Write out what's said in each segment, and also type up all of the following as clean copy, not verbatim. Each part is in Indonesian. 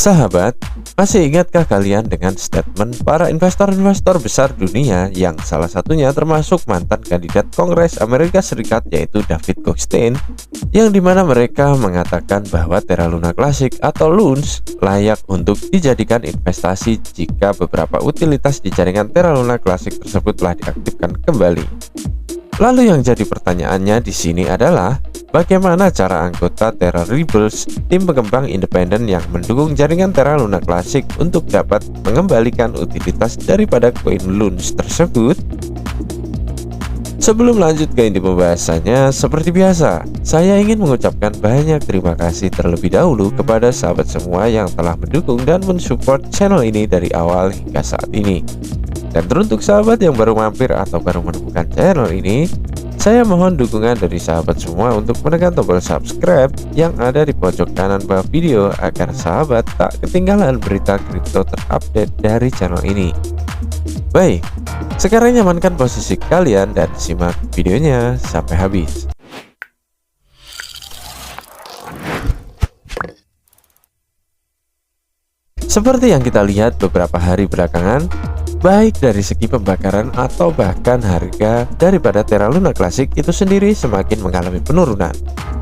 Sahabat, masih ingatkah kalian dengan statement para investor-investor besar dunia yang salah satunya termasuk mantan kandidat Kongres Amerika Serikat yaitu David Goldstein, yang dimana mereka mengatakan bahwa Terra Luna Classic atau LUNS layak untuk dijadikan investasi jika beberapa utilitas di jaringan Terra Luna Classic tersebut telah diaktifkan kembali. Lalu yang jadi pertanyaannya di sini adalah bagaimana cara anggota Terra Rebels, tim pengembang independen yang mendukung jaringan Terra Luna Classic untuk dapat mengembalikan utilitas daripada koin LUNS tersebut? Sebelum lanjut ke inti pembahasannya, seperti biasa, saya ingin mengucapkan banyak terima kasih terlebih dahulu kepada sahabat semua yang telah mendukung dan mensupport channel ini dari awal hingga saat ini. Dan teruntuk sahabat yang baru mampir atau baru menemukan channel ini, saya mohon dukungan dari sahabat semua untuk menekan tombol subscribe yang ada di pojok kanan bawah video agar sahabat tak ketinggalan berita kripto terupdate dari channel ini. Baik, sekarang nyamankan posisi kalian dan simak videonya sampai habis. Seperti yang kita lihat beberapa hari belakangan, baik dari segi pembakaran atau bahkan harga daripada Terra Luna Classic itu sendiri semakin mengalami penurunan,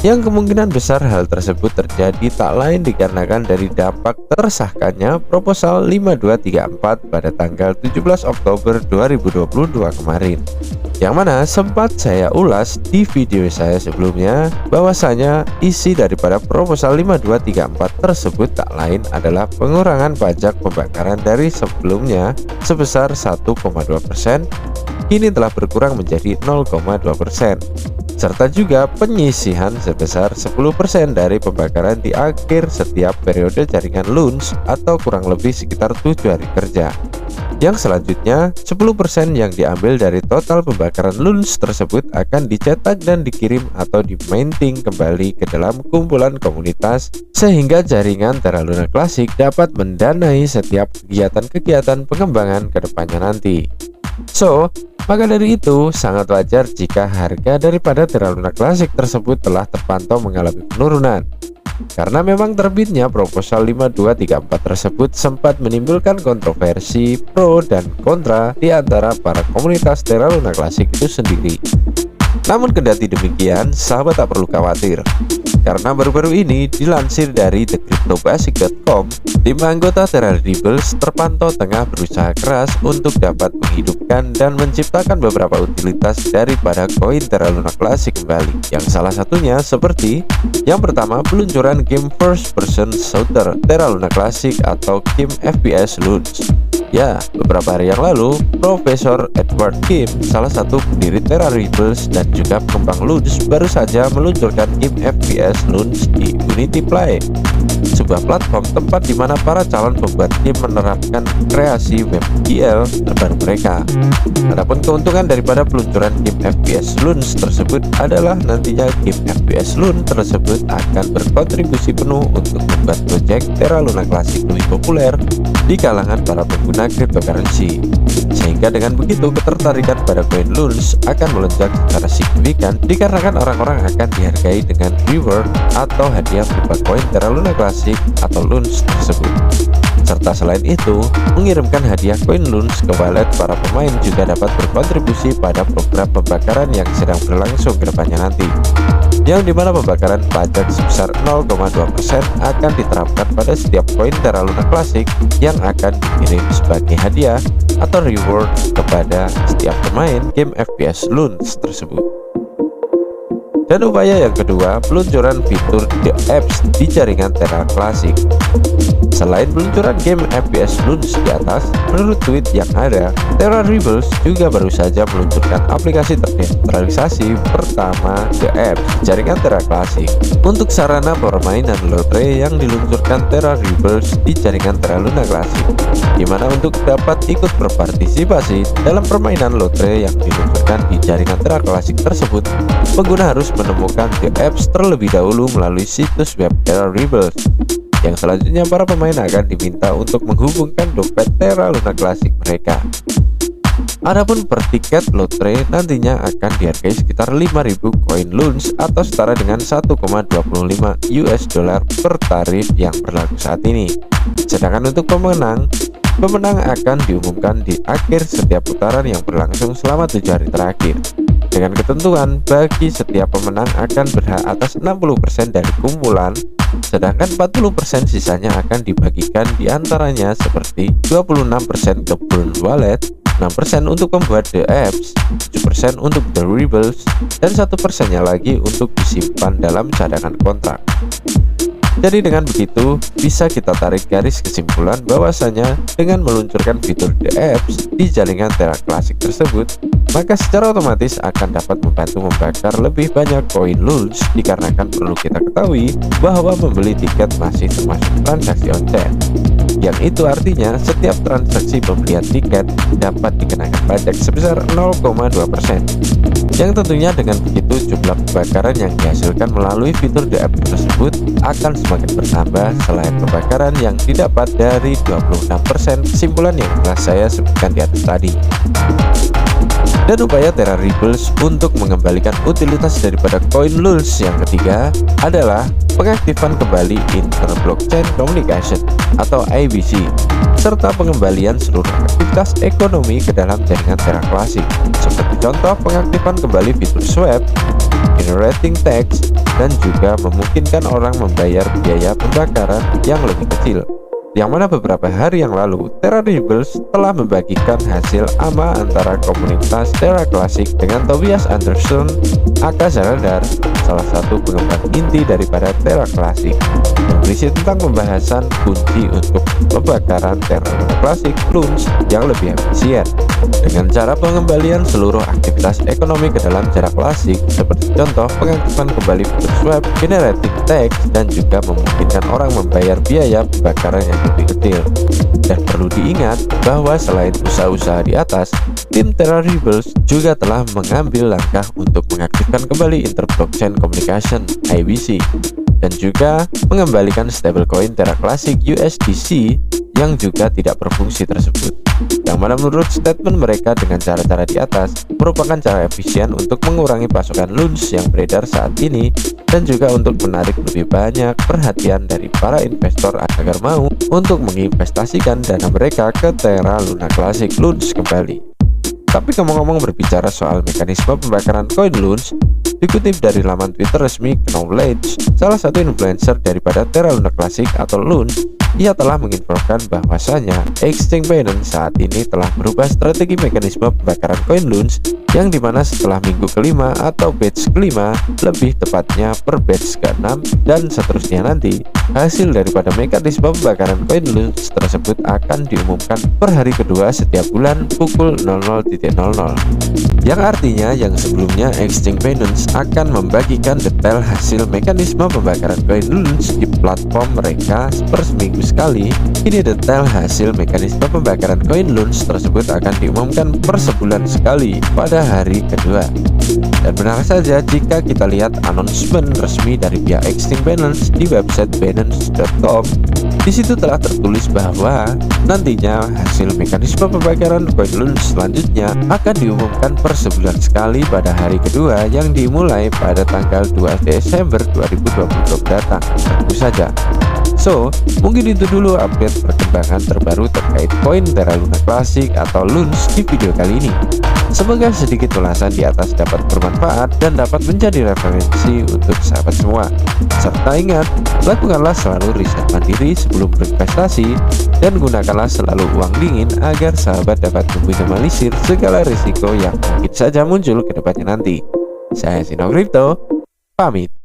yang kemungkinan besar hal tersebut terjadi tak lain dikarenakan dari dampak tersahkannya proposal 5234 pada tanggal 17 Oktober 2022 kemarin, yang mana sempat saya ulas di video saya sebelumnya bahwasanya isi daripada proposal 5234 tersebut tak lain adalah pengurangan pajak pembakaran dari sebelumnya sebesar 1,2%, kini telah berkurang menjadi 0,2%, serta juga penyisihan sebesar 10% dari pembakaran di akhir setiap periode jaringan LUNS atau kurang lebih sekitar 7 hari kerja. Yang selanjutnya 10% yang diambil dari total pembakaran LUNS tersebut akan dicetak dan dikirim atau di-minting kembali ke dalam kumpulan komunitas, sehingga jaringan Terra Luna Classic dapat mendanai setiap kegiatan-kegiatan pengembangan ke depannya nanti. So, maka dari itu sangat wajar jika harga daripada Terra Luna Classic tersebut telah terpantau mengalami penurunan, karena memang terbitnya proposal 5234 tersebut sempat menimbulkan kontroversi pro dan kontra di antara para komunitas Terra Luna Classic itu sendiri. Namun kendati demikian, sahabat tak perlu khawatir, karena baru-baru ini dilansir dari thecryptobasic.com, tim anggota Terra Rebels terpantau tengah berusaha keras untuk dapat menghidupkan dan menciptakan beberapa utilitas daripada koin Terra Luna Classic kembali, yang salah satunya seperti yang pertama, peluncuran game first person shooter Terra Luna Classic atau game FPS LUNS. Ya, beberapa hari yang lalu, Profesor Edward Kim, salah satu pendiri Terra Rebels dan juga pengembang LUNS, baru saja meluncurkan game FPS LUNS di Unity Play, sebuah platform tempat di mana para calon pembuat game menerapkan kreasi web GL terbaru mereka. Adapun keuntungan daripada peluncuran game FPS LUNS tersebut adalah nantinya game FPS LUNS tersebut akan berkontribusi penuh untuk membuat proyek Terra Luna Classic lebih populer di kalangan para pengguna cryptocurrency, sehingga dengan begitu ketertarikan pada koin LUNS akan melonjak secara signifikan dikarenakan orang-orang akan dihargai dengan reward atau hadiah berupa koin Terra Luna Classic atau LUNS tersebut. Serta selain itu, mengirimkan hadiah koin LUNS ke wallet para pemain juga dapat berkontribusi pada program pembakaran yang sedang berlangsung ke depannya nanti, yang dimana pembakaran pajak sebesar 0,2% akan diterapkan pada setiap koin Terra Luna Classic yang akan dikirim sebagai hadiah atau reward kepada setiap pemain game FPS LUNS tersebut. Dan upaya yang kedua, peluncuran fitur The Apps di jaringan Terra Classic. Selain peluncuran game FPS LUNS di atas, menurut tweet yang ada, Terra Rebels juga baru saja meluncurkan aplikasi terdesentralisasi pertama The Apps jaringan Terra Classic untuk sarana permainan lotre yang diluncurkan Terra Rebels di jaringan Terra Luna Classic, dimana untuk dapat ikut berpartisipasi dalam permainan lotre yang diluncurkan di jaringan Terra Classic tersebut, pengguna harus menemukan The Apps terlebih dahulu melalui situs web Terra Rebels, yang selanjutnya para pemain akan diminta untuk menghubungkan dompet Terra Luna Classic mereka. Adapun per tiket lotre nantinya akan dihargai sekitar 5.000 koin LUNS atau setara dengan 1,25 US dollar per tarif yang berlaku saat ini. Sedangkan untuk pemenang akan diumumkan di akhir setiap putaran yang berlangsung selama 7 hari terakhir. Dengan ketentuan bagi setiap pemenang akan berhak atas 60% dari kumpulan, sedangkan 40% sisanya akan dibagikan diantaranya seperti 26% ke Burn Wallet, 6% untuk membuat The Apps, 7% untuk The Rebels, dan 1%-nya lagi untuk disimpan dalam cadangan kontrak. Jadi dengan begitu, bisa kita tarik garis kesimpulan bahwasanya dengan meluncurkan fitur The Apps di jaringan Terra Classic tersebut, maka secara otomatis akan dapat membantu membakar lebih banyak koin LUNS, dikarenakan perlu kita ketahui bahwa membeli tiket masih termasuk transaksi on-chain. Yang itu artinya setiap transaksi pembelian tiket dapat dikenakan pajak sebesar 0,2%. Yang tentunya dengan begitu jumlah pembakaran yang dihasilkan melalui fitur The App tersebut akan semakin bertambah selain pembakaran yang didapat dari 26% kesimpulan yang telah saya sebutkan di atas tadi. Dan upaya Terra Rebels untuk mengembalikan utilitas daripada koin LUNS yang ketiga adalah pengaktifan kembali Inter-Blockchain Communication atau IBC, serta pengembalian seluruh aktivitas ekonomi ke dalam jaringan Terra Classic, seperti contoh pengaktifan kembali fitur swap, generating text, dan juga memungkinkan orang membayar biaya pembakaran yang lebih kecil. Yang mana beberapa hari yang lalu Terra Rebels telah membagikan hasil AMA antara komunitas Terra Classic dengan Tobias Anderson aka Zaradar, salah satu pengembang inti daripada Terra Classic, yang berisi tentang pembahasan kunci untuk pembakaran Terra Classic LUNS yang lebih efisien dengan cara pengembalian seluruh aktivitas ekonomi ke dalam Terra Classic, seperti contoh pengaktifan kembali fitur swap, generating text, dan juga memungkinkan orang membayar biaya pembakaran yang lebih kecil. Dan perlu diingat bahwa selain usaha-usaha di atas, tim Terra Rebels juga telah mengambil langkah untuk mengaktifkan kembali Inter-Blockchain Communication (IBC) dan juga mengembalikan stablecoin Terra Classic USDC yang juga tidak berfungsi tersebut, yang mana menurut statement mereka dengan cara-cara di atas merupakan cara efisien untuk mengurangi pasokan LUNS yang beredar saat ini, dan juga untuk menarik lebih banyak perhatian dari para investor agar mau untuk menginvestasikan dana mereka ke Terra Luna Classic LUNS kembali. Tapi ngomong-ngomong berbicara soal mekanisme pembakaran koin LUNS, dikutip dari laman Twitter resmi Knowledge, salah satu influencer daripada Terra Luna Classic atau LUNS, ia telah menginfokan bahwasanya Exchange Binance saat ini telah merubah strategi mekanisme pembakaran koin LUNS, yang dimana setelah minggu kelima atau batch kelima, lebih tepatnya per batch ke-6 dan seterusnya nanti, hasil daripada mekanisme pembakaran koin LUNS tersebut akan diumumkan per hari kedua setiap bulan pukul 00.00, yang artinya yang sebelumnya Exchange Binance akan membagikan detail hasil mekanisme pembakaran koin LUNS di platform mereka per seminggu sekali. Kini detail hasil mekanisme pembakaran koin LUNS tersebut akan diumumkan per sebulan sekali pada hari kedua. Dan benar saja jika kita lihat announcement resmi dari pihak Exchange Binance di website binance.com, di situ telah tertulis bahwa nantinya hasil mekanisme pembakaran koin LUNS selanjutnya akan diumumkan per sebulan sekali pada hari kedua, yang dimulai pada tanggal 2 Desember 2022 mendatang. Tentu saja. So, mungkin itu dulu update perkembangan terbaru terkait koin Terra Luna Classic atau LUNS di video kali ini. Semoga sedikit ulasan di atas dapat bermanfaat dan dapat menjadi referensi untuk sahabat semua. Serta ingat, lakukanlah selalu riset mandiri sebelum berinvestasi, dan gunakanlah selalu uang dingin agar sahabat dapat meminimalisir segala risiko yang mungkin saja muncul ke depannya nanti. Saya Sino Crypto, pamit.